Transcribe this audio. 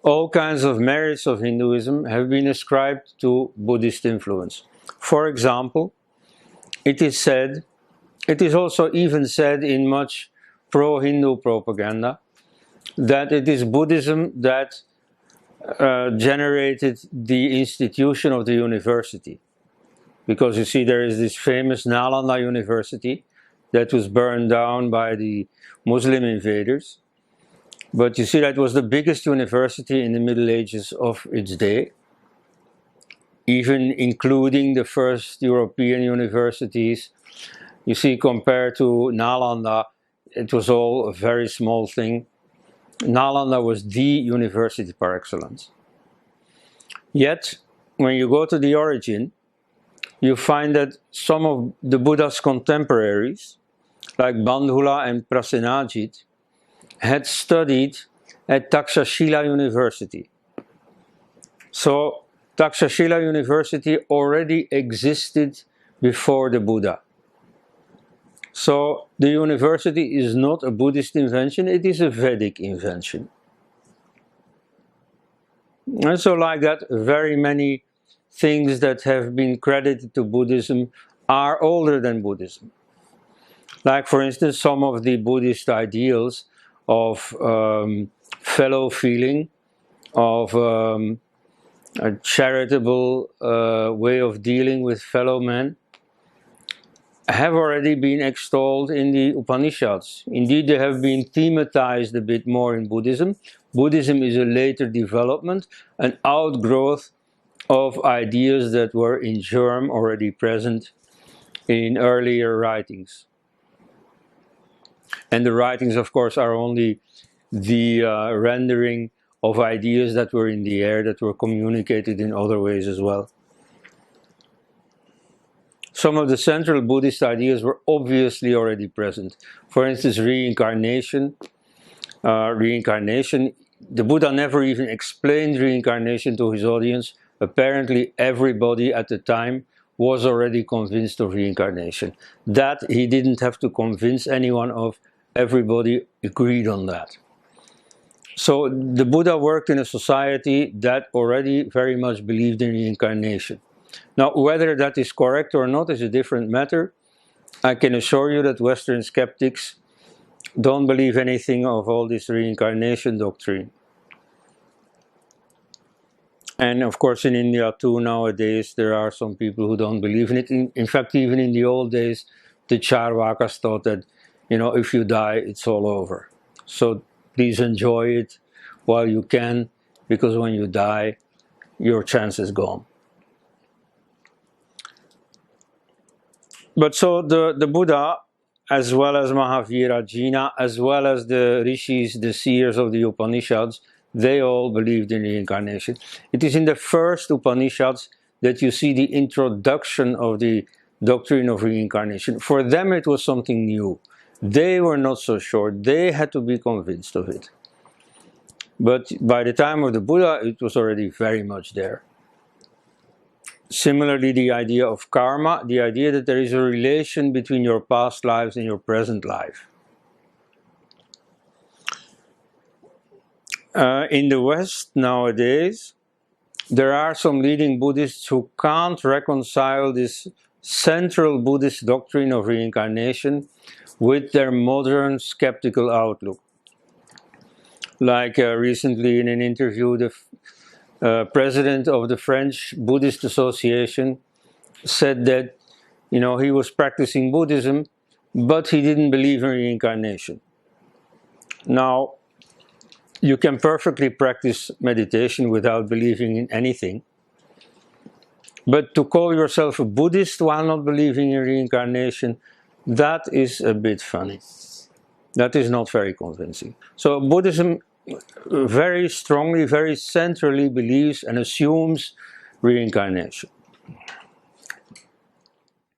all kinds of merits of Hinduism have been ascribed to Buddhist influence. For example, it is said, it is also even said in much pro-Hindu propaganda, that it is Buddhism that generated the institution of the university. Because you see, there is this famous Nalanda University that was burned down by the Muslim invaders. But you see, that was the biggest university in the Middle Ages of its day, even including the first European universities. You see, compared to Nalanda, it was all a very small thing. Nalanda was the university par excellence. Yet, when you go to the origin, you find that some of the Buddha's contemporaries, like Bandhula and Prasenajit, had studied at Takshashila University. So Takshashila University already existed before the Buddha. So the university is not a Buddhist invention, it is a Vedic invention. And so like that, very many things that have been credited to Buddhism are older than Buddhism. Like for instance, some of the Buddhist ideals of fellow feeling, of a charitable way of dealing with fellow men, have already been extolled in the Upanishads. Indeed, they have been thematized a bit more in Buddhism. Buddhism is a later development, an outgrowth of ideas that were in germ already present in earlier writings. And the writings, of course, are only the rendering of ideas that were in the air, that were communicated in other ways as well. Some of the central Buddhist ideas were obviously already present. For instance, reincarnation. The Buddha never even explained reincarnation to his audience. Apparently everybody at the time was already convinced of reincarnation. That he didn't have to convince anyone of. Everybody agreed on that. So the Buddha worked in a society that already very much believed in reincarnation. Now, whether that is correct or not is a different matter. I can assure you that Western skeptics don't believe anything of all this reincarnation doctrine. And of course in India too nowadays there are some people who don't believe in it. In fact, even in the old days, the Charvakas thought that, you know, if you die, it's all over. So please enjoy it while you can, because when you die, your chance is gone. But so the Buddha, as well as Mahavira, Jina, as well as the rishis, the seers of the Upanishads, they all believed in reincarnation. It is in the first Upanishads that you see the introduction of the doctrine of reincarnation. For them it was something new. They were not so sure. They had to be convinced of it. But by the time of the Buddha, it was already very much there. Similarly, the idea of karma, the idea that there is a relation between your past lives and your present life. In the West nowadays, there are some leading Buddhists who can't reconcile this central Buddhist doctrine of reincarnation with their modern skeptical outlook. Like recently in an interview, the president of the French Buddhist Association said that, you know, he was practicing Buddhism, but he didn't believe in reincarnation. Now, you can perfectly practice meditation without believing in anything. But to call yourself a Buddhist while not believing in reincarnation, that is a bit funny. That is not very convincing. So Buddhism very strongly, very centrally believes and assumes reincarnation.